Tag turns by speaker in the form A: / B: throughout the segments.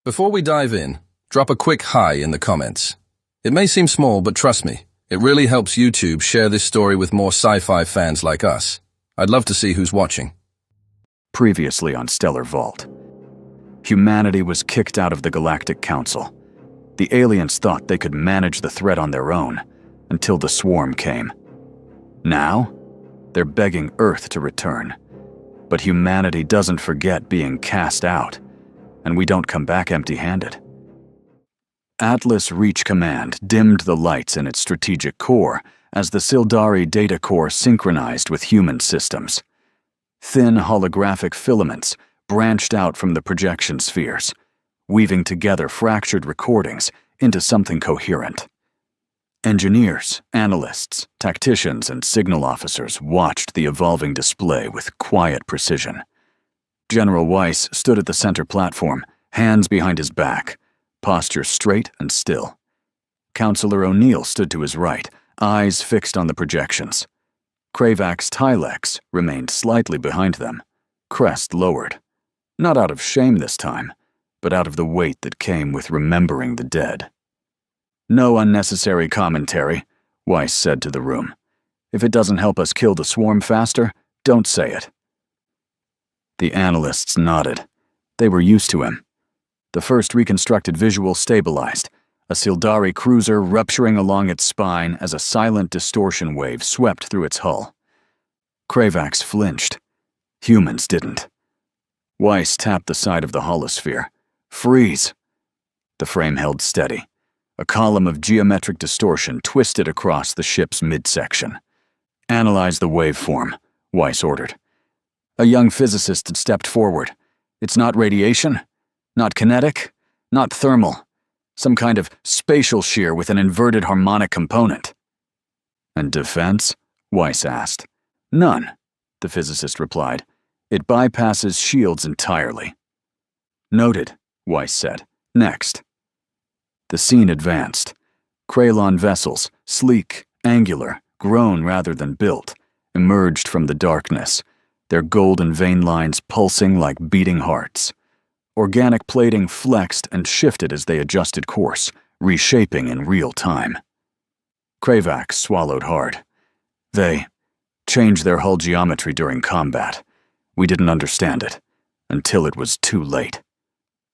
A: Before we dive in, drop a quick hi in the comments. It may seem small, but trust me, it really helps YouTube share this story with more sci-fi fans like us. I'd love to see who's watching.
B: Previously on Stellar Vault, humanity was kicked out of the Galactic Council. The aliens thought they could manage the threat on their own until the swarm came. Now, they're begging Earth to return. But humanity doesn't forget being cast out, and we don't come back empty-handed. Atlas Reach Command dimmed the lights in its strategic core as the Sildari data core synchronized with human systems. Thin holographic filaments branched out from the projection spheres, weaving together fractured recordings into something coherent. Engineers, analysts, tacticians, and signal officers watched the evolving display with quiet precision. General Weiss stood at the center platform, hands behind his back, posture straight and still. Counselor O'Neill stood to his right, eyes fixed on the projections. Kravax Tylex remained slightly behind them, crest lowered. Not out of shame this time, but out of the weight that came with remembering the dead. "No unnecessary commentary," Weiss said to the room. "If it doesn't help us kill the swarm faster, don't say it." The analysts nodded. They were used to him. The first reconstructed visual stabilized, a Sildari cruiser rupturing along its spine as a silent distortion wave swept through its hull. Kravax flinched. Humans didn't. Weiss tapped the side of the holosphere. "Freeze!" The frame held steady. A column of geometric distortion twisted across the ship's midsection. "Analyze the waveform," Weiss ordered. A young physicist had stepped forward. "It's not radiation, not kinetic, not thermal. Some kind of spatial shear with an inverted harmonic component." "And defense?" Weiss asked. "None," the physicist replied. "It bypasses shields entirely." "Noted," Weiss said. "Next." The scene advanced. Kralon vessels, sleek, angular, grown rather than built, emerged from the darkness, their golden vein lines pulsing like beating hearts. Organic plating flexed and shifted as they adjusted course, reshaping in real time. Kravax swallowed hard. They changed their hull geometry during combat. We didn't understand it, until it was too late.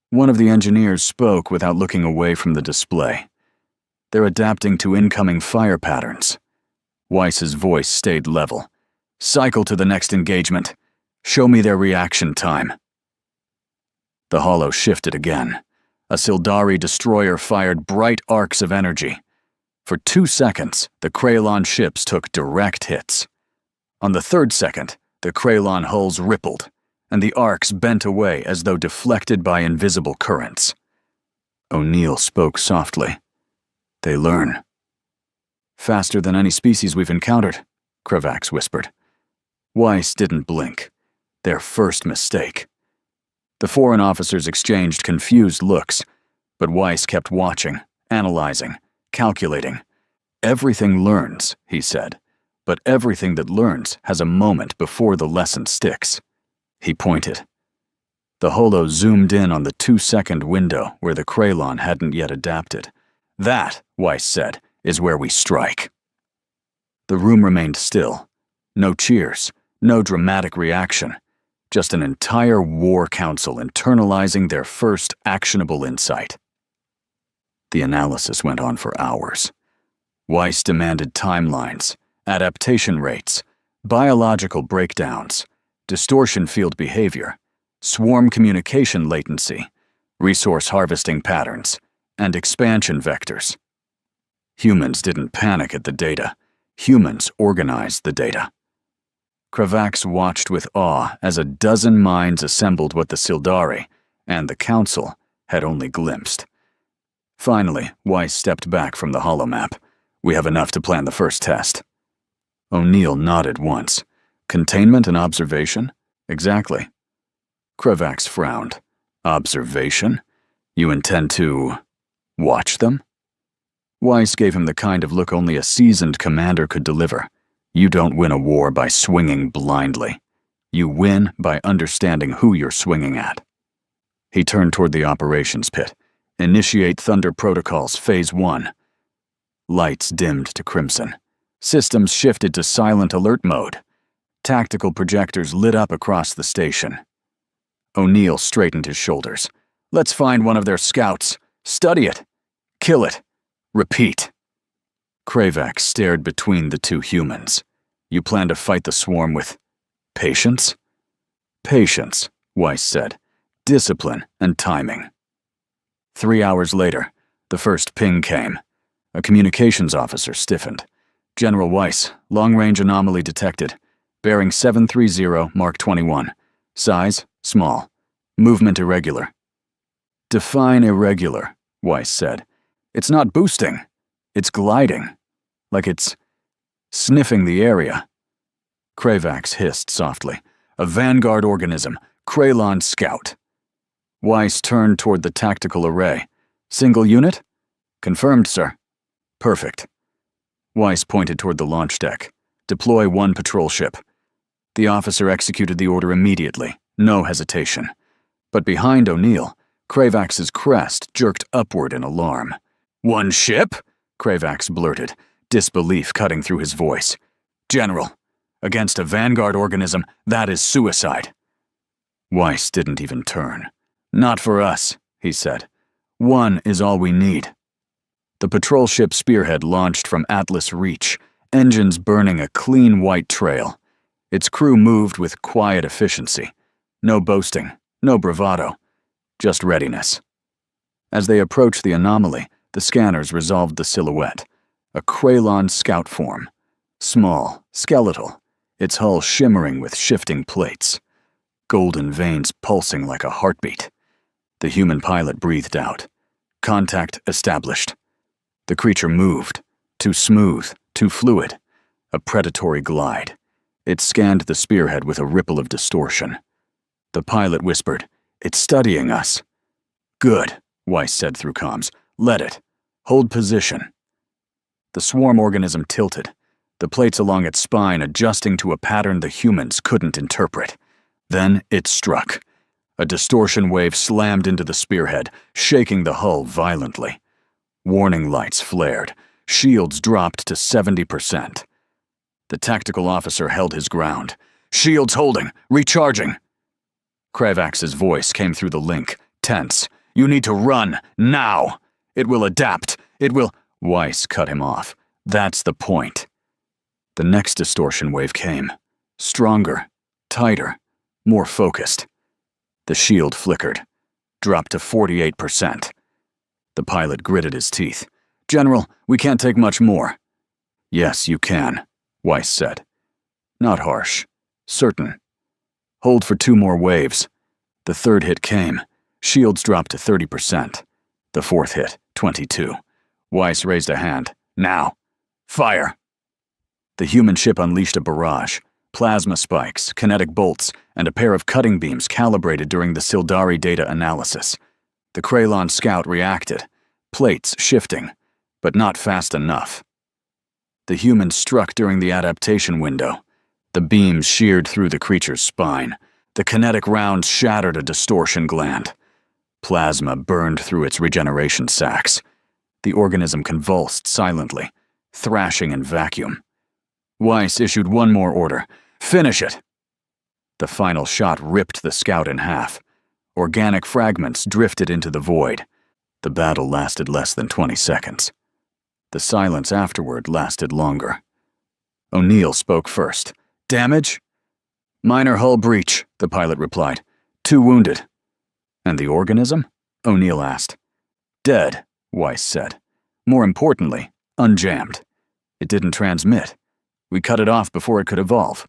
B: One of the engineers spoke without looking away from the display. "They're adapting to incoming fire patterns." Weiss's voice stayed level. "Cycle to the next engagement. Show me their reaction time." The holo shifted again. A Sildari destroyer fired bright arcs of energy. For 2 seconds, the Kralon ships took direct hits. On the third second, the Kralon hulls rippled, and the arcs bent away as though deflected by invisible currents. O'Neill spoke softly. "They learn." "Faster than any species we've encountered," Kravax whispered. Weiss didn't blink. Their first mistake. The foreign officers exchanged confused looks, but Weiss kept watching, analyzing, calculating. "Everything learns," he said, "but everything that learns has a moment before the lesson sticks." He pointed. The holo zoomed in on the 2-second window where the Kralon hadn't yet adapted. "That," Weiss said, "is where we strike." The room remained still. No cheers, no dramatic reaction. Just an entire war council internalizing their first actionable insight. The analysis went on for hours. Weiss demanded timelines, adaptation rates, biological breakdowns, distortion field behavior, swarm communication latency, resource harvesting patterns, and expansion vectors. Humans didn't panic at the data. Humans organized the data. Kravax watched with awe as a dozen minds assembled what the Sildari and the Council had only glimpsed. Finally, Weiss stepped back from the holomap. "We have enough to plan the first test." O'Neill nodded once. "Containment and observation?" "Exactly." Kravax frowned. "Observation? You intend to watch them?" Weiss gave him the kind of look only a seasoned commander could deliver. "You don't win a war by swinging blindly. You win by understanding who you're swinging at." He turned toward the operations pit. Initiate Thunder Protocols, Phase 1. Lights dimmed to crimson. Systems shifted to silent alert mode. Tactical projectors lit up across the station. O'Neill straightened his shoulders. Let's find one of their scouts. Study it. Kill it. Repeat. Kravax stared between the two humans. You plan to fight the swarm with patience? Patience, Weiss said. Discipline and timing. 3 hours later, the first ping came. A communications officer stiffened. General Weiss, long-range anomaly detected. Bearing 730, Mark 21. Size, small. Movement irregular. Define irregular, Weiss said. It's not boosting. It's gliding. Like it's sniffing the area. Kravax hissed softly. A vanguard organism. Kralon Scout. Weiss turned toward the tactical array. Single unit? Confirmed, sir. Perfect. Weiss pointed toward the launch deck. Deploy one patrol ship. The officer executed the order immediately. No hesitation. But behind O'Neill, Kravax's crest jerked upward in alarm. One ship? Kravax blurted, disbelief cutting through his voice. General, against a vanguard organism, that is suicide. Weiss didn't even turn. Not for us, he said. One is all we need. The patrol ship Spearhead launched from Atlas Reach, engines burning a clean white trail. Its crew moved with quiet efficiency. No boasting, no bravado, just readiness. As they approached the anomaly, the scanners resolved the silhouette. A Kralon Scout form. Small, skeletal, its hull shimmering with shifting plates. Golden veins pulsing like a heartbeat. The human pilot breathed out. Contact established. The creature moved. Too smooth, too fluid. A predatory glide. It scanned the Spearhead with a ripple of distortion. The pilot whispered, It's studying us. Good, Weiss said through comms. Let it. Hold position. The swarm organism tilted, the plates along its spine adjusting to a pattern the humans couldn't interpret. Then it struck. A distortion wave slammed into the Spearhead, shaking the hull violently. Warning lights flared. Shields dropped to 70%. The tactical officer held his ground. Shields holding. Recharging. Kravax's voice came through the link, tense. You need to run, now. It will adapt. It will... Weiss cut him off. That's the point. The next distortion wave came. Stronger, tighter, more focused. The shield flickered, dropped to 48%. The pilot gritted his teeth. General, we can't take much more. Yes, you can, Weiss said. Not harsh. Certain. Hold for 2 more waves. The third hit came. Shields dropped to 30%. The fourth hit, 22. Weiss raised a hand. Now. Fire. The human ship unleashed a barrage. Plasma spikes, kinetic bolts, and a pair of cutting beams calibrated during the Sildari data analysis. The Kralon Scout reacted. Plates shifting, but not fast enough. The humans struck during the adaptation window. The beams sheared through the creature's spine. The kinetic rounds shattered a distortion gland. Plasma burned through its regeneration sacs. The organism convulsed silently, thrashing in vacuum. Weiss issued one more order. Finish it! The final shot ripped the scout in half. Organic fragments drifted into the void. The battle lasted less than 20 seconds. The silence afterward lasted longer. O'Neill spoke first. Damage? Minor hull breach, the pilot replied. 2 wounded. And the organism? O'Neill asked. Dead, Weiss said. More importantly, unjammed. It didn't transmit. We cut it off before it could evolve.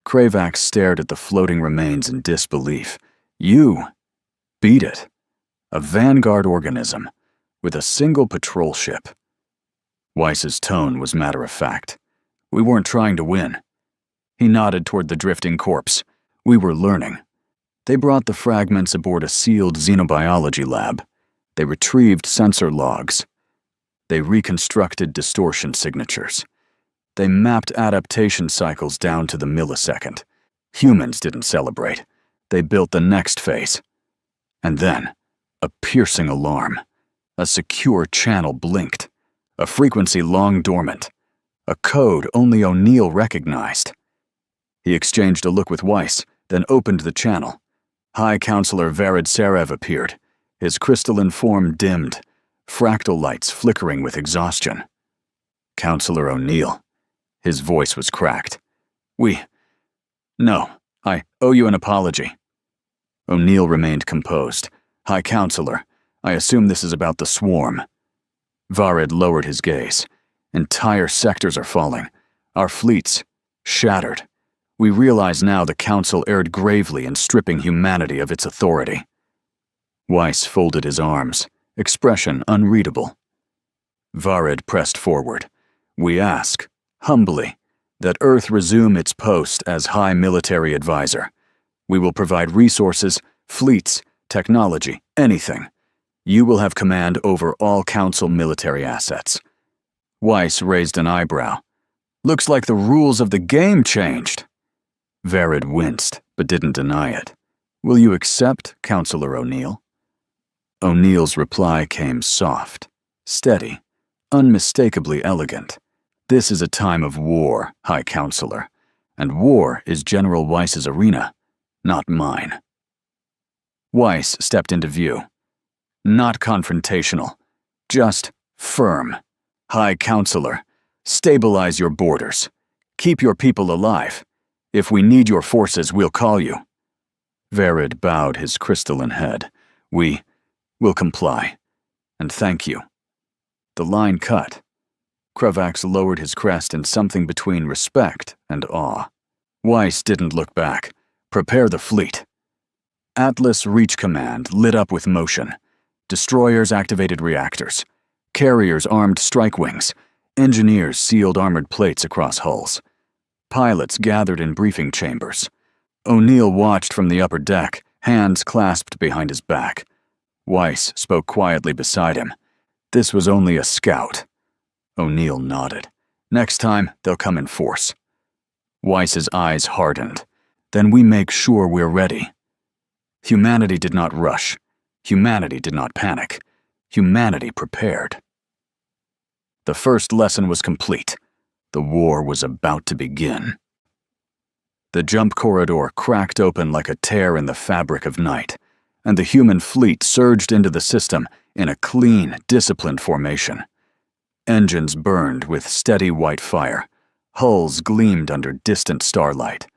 B: Kravax stared at the floating remains in disbelief. You beat it. A vanguard organism with a single patrol ship. Weiss's tone was matter-of-fact. We weren't trying to win. He nodded toward the drifting corpse. We were learning. They brought the fragments aboard a sealed xenobiology lab. They retrieved sensor logs. They reconstructed distortion signatures. They mapped adaptation cycles down to the millisecond. Humans didn't celebrate. They built the next phase. And then, a piercing alarm. A secure channel blinked. A frequency long dormant. A code only O'Neill recognized. He exchanged a look with Weiss, then opened the channel. High Counselor Varid Sarev appeared, his crystalline form dimmed, fractal lights flickering with exhaustion. Counselor O'Neill. His voice was cracked. No, I owe you an apology. O'Neill remained composed. High Counselor, I assume this is about the swarm. Varid lowered his gaze. Entire sectors are falling. Our fleets, shattered. We realize now the Council erred gravely in stripping humanity of its authority. Weiss folded his arms, expression unreadable. Varid pressed forward. We ask, humbly, that Earth resume its post as High Military Advisor. We will provide resources, fleets, technology, anything. You will have command over all Council military assets. Weiss raised an eyebrow. Looks like the rules of the game changed. Varid winced, but didn't deny it. Will you accept, Counselor O'Neill? O'Neill's reply came soft, steady, unmistakably elegant. This is a time of war, High Counselor, and war is General Weiss's arena, not mine. Weiss stepped into view. Not confrontational, just firm. High Counselor, stabilize your borders. Keep your people alive. If we need your forces, we'll call you. Varid bowed his crystalline head. We will comply. And thank you. The line cut. Kravax lowered his crest in something between respect and awe. Weiss didn't look back. Prepare the fleet. Atlas Reach Command lit up with motion. Destroyers activated reactors. Carriers armed strike wings. Engineers sealed armored plates across hulls. Pilots gathered in briefing chambers. O'Neill watched from the upper deck, hands clasped behind his back. Weiss spoke quietly beside him. This was only a scout. O'Neill nodded. Next time, they'll come in force. Weiss's eyes hardened. Then we make sure we're ready. Humanity did not rush. Humanity did not panic. Humanity prepared. The first lesson was complete. The war was about to begin. The jump corridor cracked open like a tear in the fabric of night, and the human fleet surged into the system in a clean, disciplined formation. Engines burned with steady white fire. Hulls gleamed under distant starlight.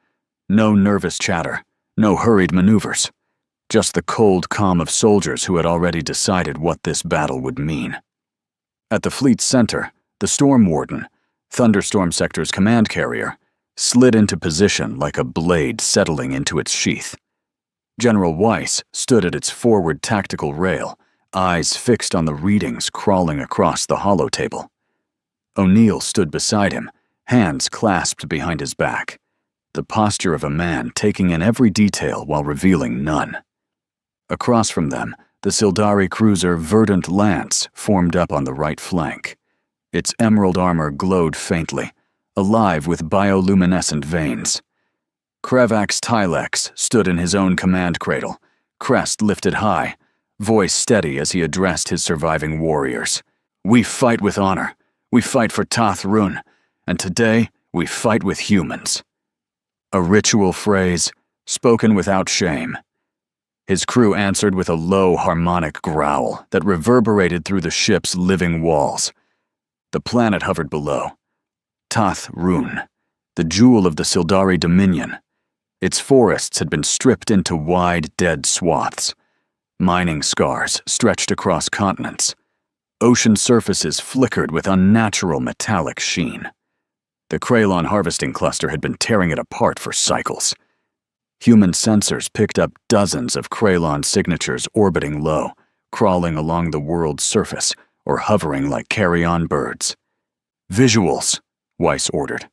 B: No nervous chatter, no hurried maneuvers. Just the cold calm of soldiers who had already decided what this battle would mean. At the fleet's center, the Storm Warden, Thunderstorm Sector's command carrier, slid into position like a blade settling into its sheath. General Weiss stood at its forward tactical rail, eyes fixed on the readings crawling across the holotable. O'Neill stood beside him, hands clasped behind his back, the posture of a man taking in every detail while revealing none. Across from them, the Sildari cruiser Verdant Lance formed up on the right flank. Its emerald armor glowed faintly, alive with bioluminescent veins. Kravax Tylex stood in his own command cradle, crest lifted high, voice steady as he addressed his surviving warriors. We fight with honor. We fight for Tath Run, and today we fight with humans. A ritual phrase, spoken without shame. His crew answered with a low harmonic growl that reverberated through the ship's living walls. The planet hovered below. Tath Run, the jewel of the Sildari Dominion. Its forests had been stripped into wide, dead swaths. Mining scars stretched across continents. Ocean surfaces flickered with unnatural metallic sheen. The Kraylon harvesting cluster had been tearing it apart for cycles. Human sensors picked up dozens of Kraylon signatures orbiting low, crawling along the world's surface, or hovering like carry-on birds. Visuals, Weiss ordered.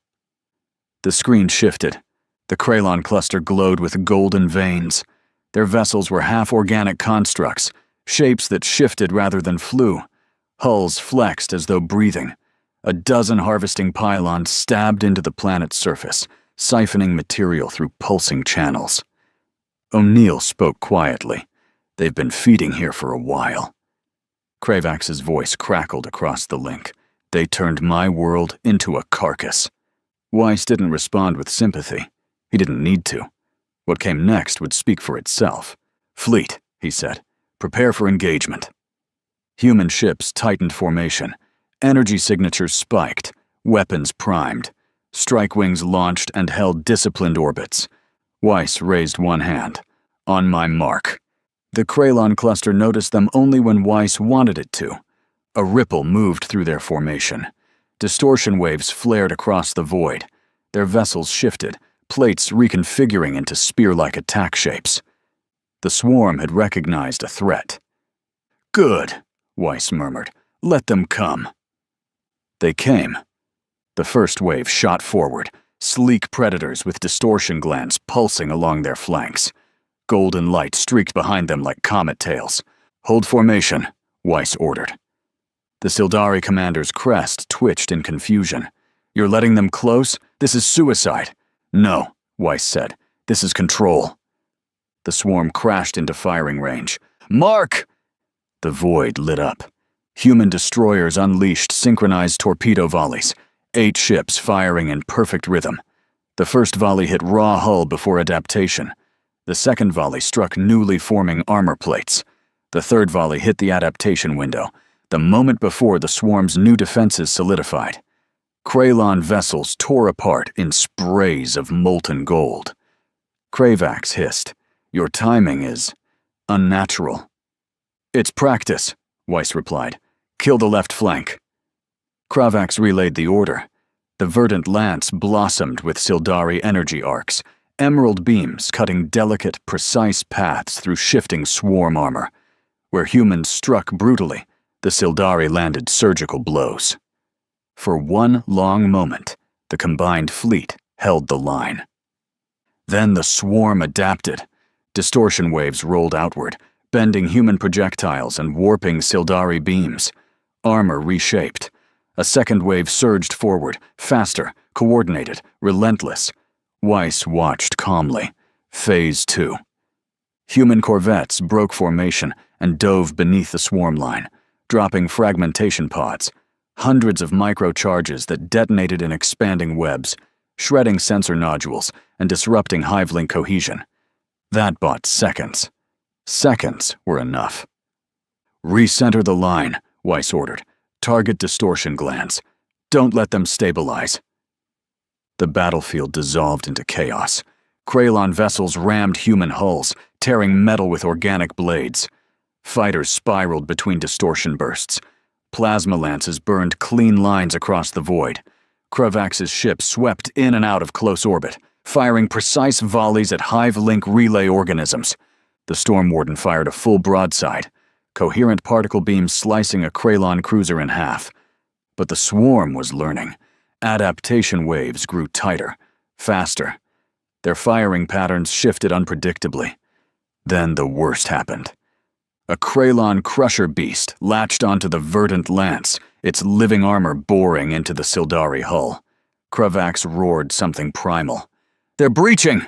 B: The screen shifted. The Kraylon cluster glowed with golden veins. Their vessels were half-organic constructs, shapes that shifted rather than flew. Hulls flexed as though breathing. A dozen harvesting pylons stabbed into the planet's surface, siphoning material through pulsing channels. O'Neill spoke quietly. They've been feeding here for a while. Kravax's voice crackled across the link. They turned my world into a carcass. Weiss didn't respond with sympathy. He didn't need to. What came next would speak for itself. "Fleet," he said. "Prepare for engagement." Human ships tightened formation. Energy signatures spiked. Weapons primed. Strike wings launched and held disciplined orbits. Weiss raised one hand. "On my mark." The Kralon cluster noticed them only when Weiss wanted it to. A ripple moved through their formation. Distortion waves flared across the void. Their vessels shifted, plates reconfiguring into spear-like attack shapes. The swarm had recognized a threat. "Good," Weiss murmured. "Let them come." They came. The first wave shot forward, sleek predators with distortion glands pulsing along their flanks. Golden light streaked behind them like comet tails. "Hold formation," Weiss ordered. The Sildari commander's crest twitched in confusion. "You're letting them close? This is suicide." "No," Weiss said. "This is control." The swarm crashed into firing range. "Mark!" The void lit up. Human destroyers unleashed synchronized torpedo volleys, 8 ships firing in perfect rhythm. The first volley hit raw hull before adaptation. The second volley struck newly forming armor plates. The third volley hit the adaptation window, the moment before the swarm's new defenses solidified. Kralon vessels tore apart in sprays of molten gold. Kravax hissed, "Your timing is unnatural." "It's practice," Weiss replied. "Kill the left flank." Kravax relayed the order. The verdant lance blossomed with Sildari energy arcs, emerald beams cutting delicate, precise paths through shifting swarm armor. Where humans struck brutally, the Sildari landed surgical blows. For one long moment, the combined fleet held the line. Then the swarm adapted. Distortion waves rolled outward, bending human projectiles and warping Sildari beams. Armor reshaped. A second wave surged forward, faster, coordinated, relentless. Weiss watched calmly. Phase 2. Human corvettes broke formation and dove beneath the swarm line, dropping fragmentation pods, hundreds of microcharges that detonated in expanding webs, shredding sensor nodules and disrupting hive-link cohesion. That bought seconds. Seconds were enough. "Recenter the line," Weiss ordered. "Target distortion glands. Don't let them stabilize." The battlefield dissolved into chaos. Kralon vessels rammed human hulls, tearing metal with organic blades. Fighters spiraled between distortion bursts. Plasma lances burned clean lines across the void. Kravax's ship swept in and out of close orbit, firing precise volleys at hive-link relay organisms. The Storm Warden fired a full broadside, coherent particle beams slicing a Kralon cruiser in half. But the swarm was learning. Adaptation waves grew tighter, faster. Their firing patterns shifted unpredictably. Then the worst happened. A Kralon crusher beast latched onto the verdant lance, its living armor boring into the Sildari hull. Kravax roared something primal. "They're breaching!"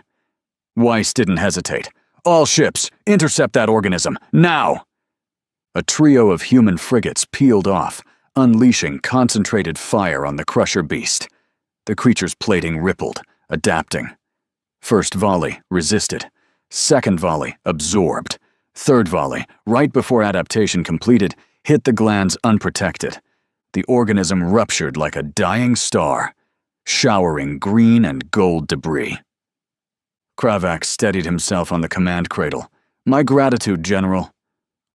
B: Weiss didn't hesitate. "All ships, intercept that organism, now!" A trio of human frigates peeled off, unleashing concentrated fire on the crusher beast. The creature's plating rippled, adapting. First volley resisted. Second volley absorbed. Third volley, right before adaptation completed, hit the glands unprotected. The organism ruptured like a dying star, showering green and gold debris. Kravax steadied himself on the command cradle. "My gratitude, General."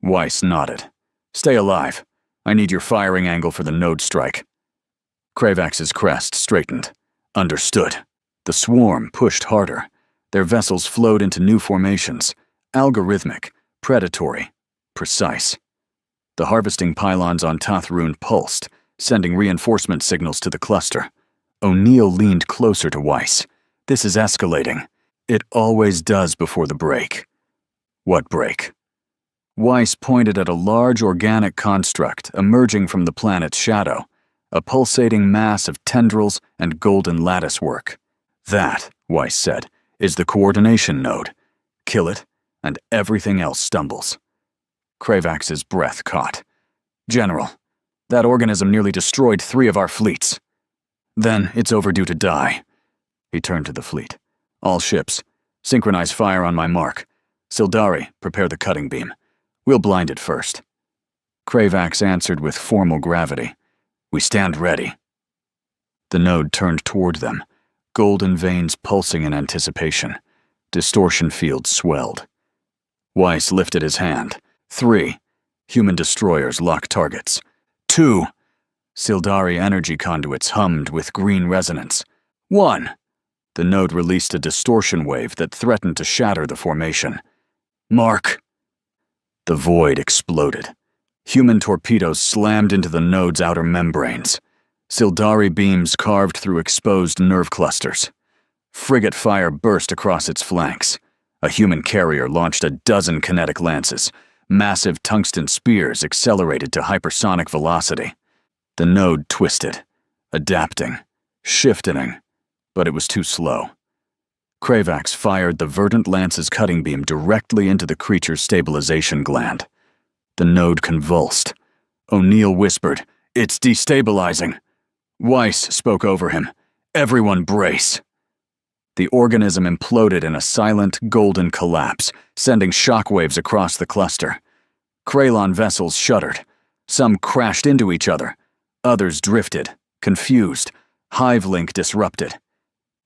B: Weiss nodded. "Stay alive. I need your firing angle for the node strike." Kravax's crest straightened. "Understood." The swarm pushed harder. Their vessels flowed into new formations, algorithmic, predatory, precise. The harvesting pylons on Tathrun pulsed, sending reinforcement signals to the cluster. O'Neill leaned closer to Weiss. "This is escalating. It always does before the break." "What break?" Weiss pointed at a large organic construct emerging from the planet's shadow, a pulsating mass of tendrils and golden latticework. "That," Weiss said, "is the coordination node. Kill it, and everything else stumbles." Kravax's breath caught. "General, that organism nearly destroyed 3 of our fleets. Then it's overdue to die." He turned to the fleet. "All ships, synchronize fire on my mark. Sildari, prepare the cutting beam. We'll blind it first." Kravax answered with formal gravity. "We stand ready." The node turned toward them, golden veins pulsing in anticipation. Distortion fields swelled. Weiss lifted his hand. 3. Human destroyers lock targets. 2. Sildari energy conduits hummed with green resonance. 1. The node released a distortion wave that threatened to shatter the formation. "Mark!" The void exploded. Human torpedoes slammed into the node's outer membranes. Sildari beams carved through exposed nerve clusters. Frigate fire burst across its flanks. A human carrier launched a dozen kinetic lances. Massive tungsten spears accelerated to hypersonic velocity. The node twisted, adapting, shifting, but it was too slow. Kravax fired the verdant lance's cutting beam directly into the creature's stabilization gland. The node convulsed. O'Neill whispered, "It's destabilizing." Weiss spoke over him, "Everyone brace." The organism imploded in a silent, golden collapse, sending shockwaves across the cluster. Kralon vessels shuddered. Some crashed into each other. Others drifted, confused, hive-link disrupted.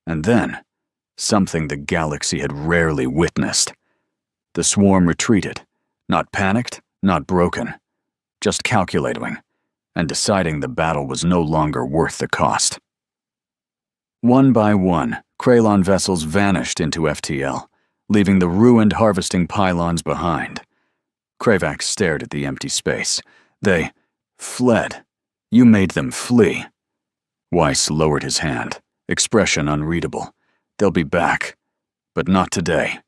B: And then, something the galaxy had rarely witnessed. The swarm retreated, not panicked, not broken, just calculating, and deciding the battle was no longer worth the cost. One by one, Kralon vessels vanished into FTL, leaving the ruined harvesting pylons behind. Kravax stared at the empty space. "They fled. You made them flee." Weiss lowered his hand, expression unreadable. "They'll be back, but not today."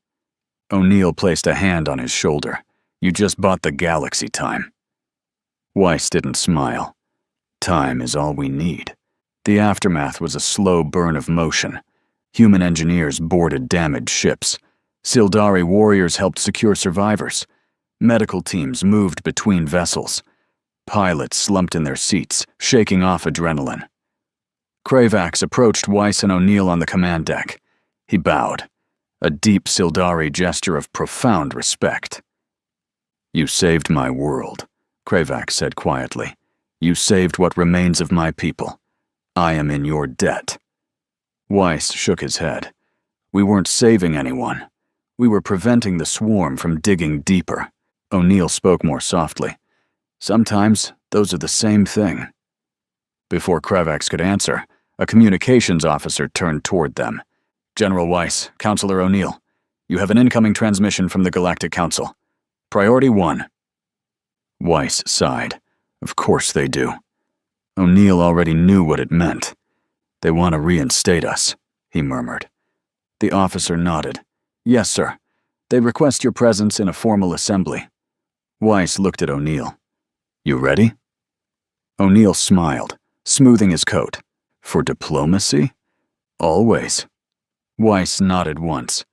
B: O'Neill placed a hand on his shoulder. "You just bought the galaxy time." Weiss didn't smile. Time is all we need. The aftermath was a slow burn of motion. Human engineers boarded damaged ships. Sildari warriors helped secure survivors. Medical teams moved between vessels. Pilots slumped in their seats, shaking off adrenaline. Kravax approached Weiss and O'Neill on the command deck. He bowed, a deep Sildari gesture of profound respect. "You saved my world," Kravax said quietly. "You saved what remains of my people. I am in your debt." Weiss shook his head. "We weren't saving anyone. We were preventing the swarm from digging deeper." O'Neill spoke more softly. "Sometimes those are the same thing." Before Kravax could answer, a communications officer turned toward them. "General Weiss, Counselor O'Neill, you have an incoming transmission from the Galactic Council. Priority 1. Weiss sighed. Of course they do. O'Neill already knew what it meant. "They want to reinstate us," he murmured. The officer nodded. "Yes, sir. They request your presence in a formal assembly." Weiss looked at O'Neill. "You ready?" O'Neill smiled, smoothing his coat. "For diplomacy?" "Always." Weiss nodded once.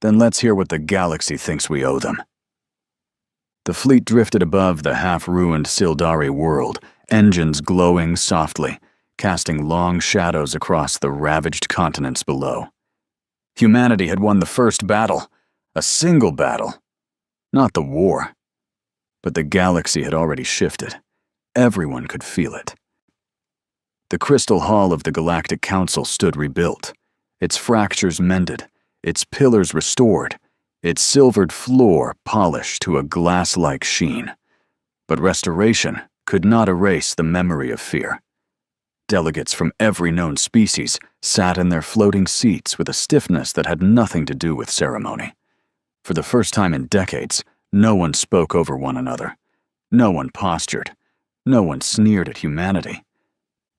B: "Then let's hear what the galaxy thinks we owe them." The fleet drifted above the half-ruined Sildari world, engines glowing softly, casting long shadows across the ravaged continents below. Humanity had won the first battle, a single battle. Not the war. But the galaxy had already shifted. Everyone could feel it. The crystal hall of the Galactic Council stood rebuilt, its fractures mended, its pillars restored, its silvered floor polished to a glass-like sheen. But restoration could not erase the memory of fear. Delegates from every known species sat in their floating seats with a stiffness that had nothing to do with ceremony. For the first time in decades, no one spoke over one another. No one postured. No one sneered at humanity.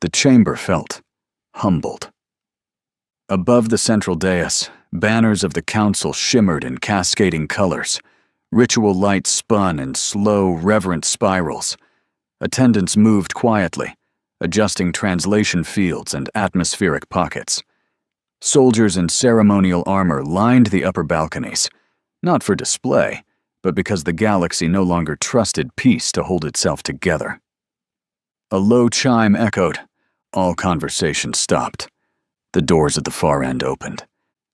B: The chamber felt humbled. Above the central dais, banners of the council shimmered in cascading colors. Ritual lights spun in slow, reverent spirals. Attendants moved quietly, adjusting translation fields and atmospheric pockets. Soldiers in ceremonial armor lined the upper balconies, not for display, but because the galaxy no longer trusted peace to hold itself together. A low chime echoed. All conversation stopped. The doors at the far end opened.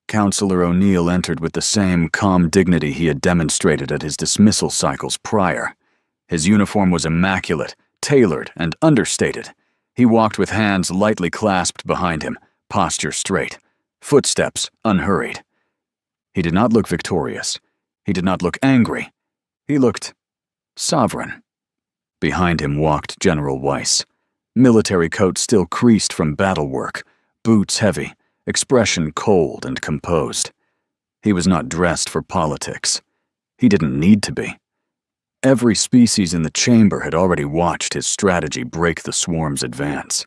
B: Counselor O'Neill entered with the same calm dignity he had demonstrated at his dismissal cycles prior. His uniform was immaculate, tailored, and understated. He walked with hands lightly clasped behind him, posture straight, footsteps unhurried. He did not look victorious. He did not look angry. He looked sovereign. Behind him walked General Weiss, military coat still creased from battle work, boots heavy, expression cold and composed. He was not dressed for politics. He didn't need to be. Every species in the chamber had already watched his strategy break the swarm's advance,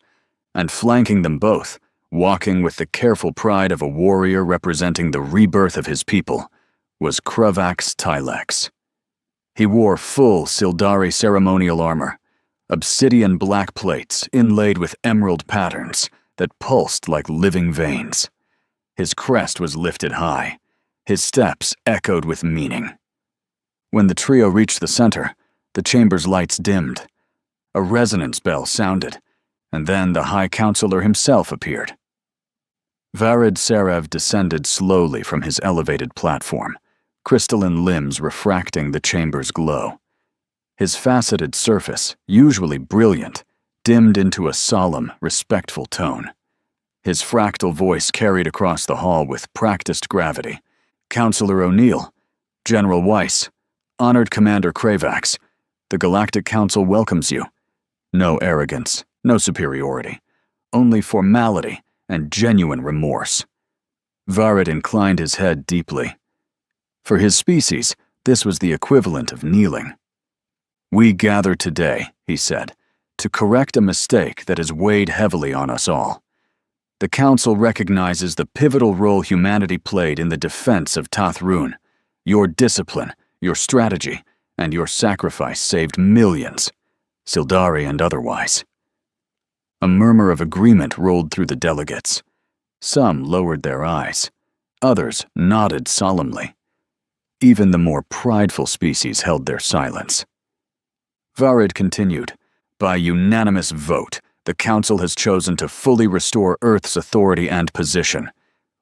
B: and flanking them both, walking with the careful pride of a warrior representing the rebirth of his people, was Kravax Tylex. He wore full Sildari ceremonial armor, obsidian black plates inlaid with emerald patterns that pulsed like living veins. His crest was lifted high. His steps echoed with meaning. When the trio reached the center, the chamber's lights dimmed. A resonance bell sounded, and then the High Counselor himself appeared. Varid Serev descended slowly from his elevated platform, crystalline limbs refracting the chamber's glow. His faceted surface, usually brilliant, dimmed into a solemn, respectful tone. His fractal voice carried across the hall with practiced gravity. Counselor O'Neill, General Weiss, Honored Commander Kravax, the Galactic Council welcomes you. No arrogance, no superiority, only formality and genuine remorse. Varid inclined his head deeply. For his species, this was the equivalent of kneeling. We gather today, he said, to correct a mistake that has weighed heavily on us all. The Council recognizes the pivotal role humanity played in the defense of Tathrun. Your discipline, your strategy, and your sacrifice saved millions, Sildari and otherwise. A murmur of agreement rolled through the delegates. Some lowered their eyes. Others nodded solemnly. Even the more prideful species held their silence. Varid continued, by unanimous vote, the Council has chosen to fully restore Earth's authority and position.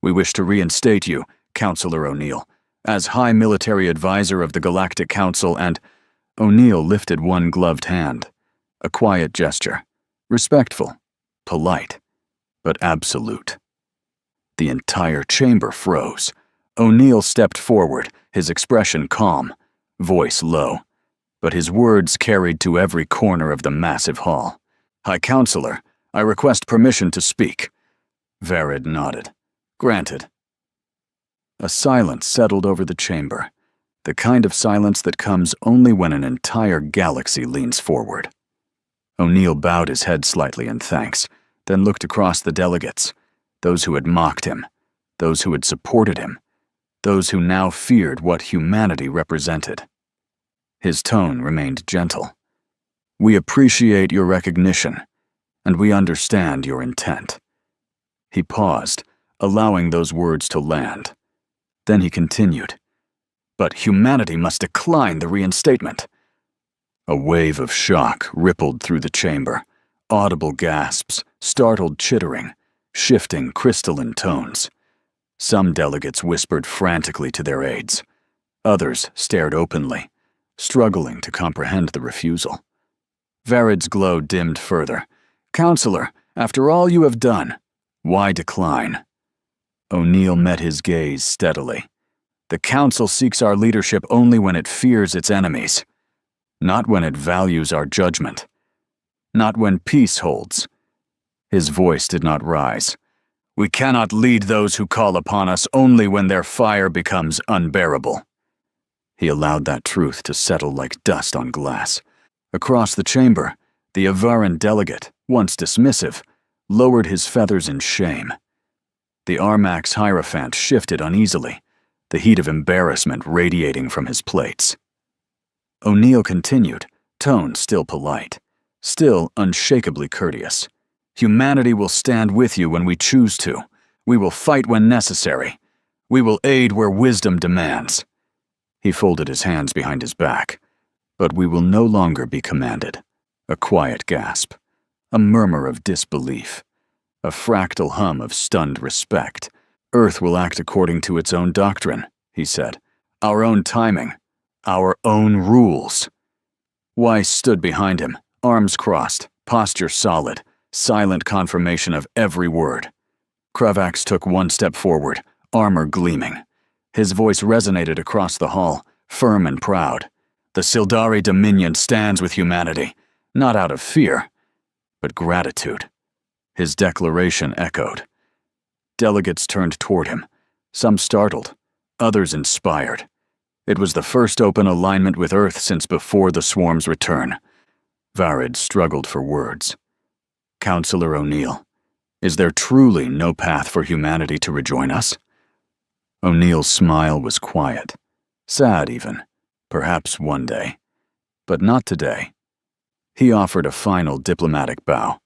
B: We wish to reinstate you, Counselor O'Neill, as High Military Advisor of the Galactic Council, and O'Neill lifted one gloved hand. A quiet gesture. Respectful, polite, but absolute. The entire chamber froze. O'Neill stepped forward, his expression calm, voice low, but his words carried to every corner of the massive hall. High Counselor, I request permission to speak. Varid nodded. Granted. A silence settled over the chamber, the kind of silence that comes only when an entire galaxy leans forward. O'Neill bowed his head slightly in thanks, then looked across the delegates, those who had mocked him, those who had supported him, those who now feared what humanity represented. His tone remained gentle. We appreciate your recognition, and we understand your intent. He paused, allowing those words to land. Then he continued, but humanity must decline the reinstatement. A wave of shock rippled through the chamber, audible gasps, startled chittering, shifting crystalline tones. Some delegates whispered frantically to their aides. Others stared openly, struggling to comprehend the refusal. Varid's glow dimmed further. Counselor, after all you have done, why decline? O'Neill met his gaze steadily. The Council seeks our leadership only when it fears its enemies, not when it values our judgment, not when peace holds. His voice did not rise. We cannot lead those who call upon us only when their fire becomes unbearable. He allowed that truth to settle like dust on glass. Across the chamber, the Avaran delegate, once dismissive, lowered his feathers in shame. The Armax Hierophant shifted uneasily, the heat of embarrassment radiating from his plates. O'Neill continued, tone still polite, still unshakably courteous. Humanity will stand with you when we choose to. We will fight when necessary. We will aid where wisdom demands. He folded his hands behind his back. But we will no longer be commanded. A quiet gasp. A murmur of disbelief. A fractal hum of stunned respect. Earth will act according to its own doctrine, he said. Our own timing. Our own rules. Weiss stood behind him, arms crossed, posture solid, silent confirmation of every word. Kravax took one step forward, armor gleaming. His voice resonated across the hall, firm and proud. The Sildari Dominion stands with humanity, not out of fear, but gratitude. His declaration echoed. Delegates turned toward him, some startled, others inspired. It was the first open alignment with Earth since before the swarm's return. Varid struggled for words. Counselor O'Neill, is there truly no path for humanity to rejoin us? O'Neill's smile was quiet, sad even, perhaps one day, but not today. He offered a final diplomatic bow.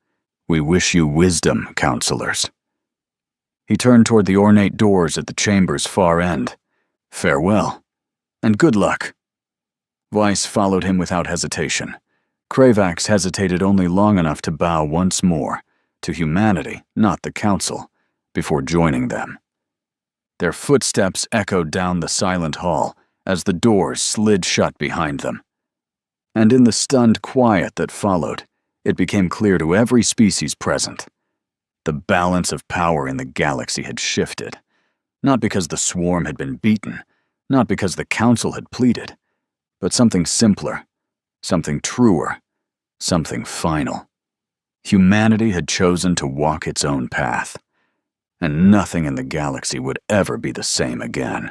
B: We wish you wisdom, counselors. He turned toward the ornate doors at the chamber's far end. Farewell, and good luck. Weiss followed him without hesitation. Kravax hesitated only long enough to bow once more, to humanity, not the council, before joining them. Their footsteps echoed down the silent hall as the doors slid shut behind them. And in the stunned quiet that followed, it became clear to every species present. The balance of power in the galaxy had shifted, not because the swarm had been beaten, not because the council had pleaded, but something simpler, something truer, something final. Humanity had chosen to walk its own path, and nothing in the galaxy would ever be the same again.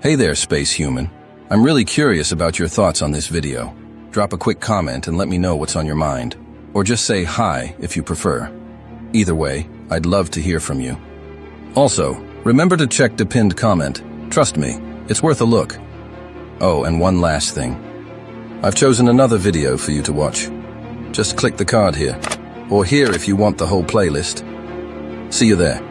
A: Hey there, space human. I'm really curious about your thoughts on this video. Drop a quick comment and let me know what's on your mind. Or just say hi if you prefer. Either way, I'd love to hear from you. Also, remember to check the pinned comment. Trust me, it's worth a look. Oh, and one last thing. I've chosen another video for you to watch. Just click the card here, or here if you want the whole playlist. See you there.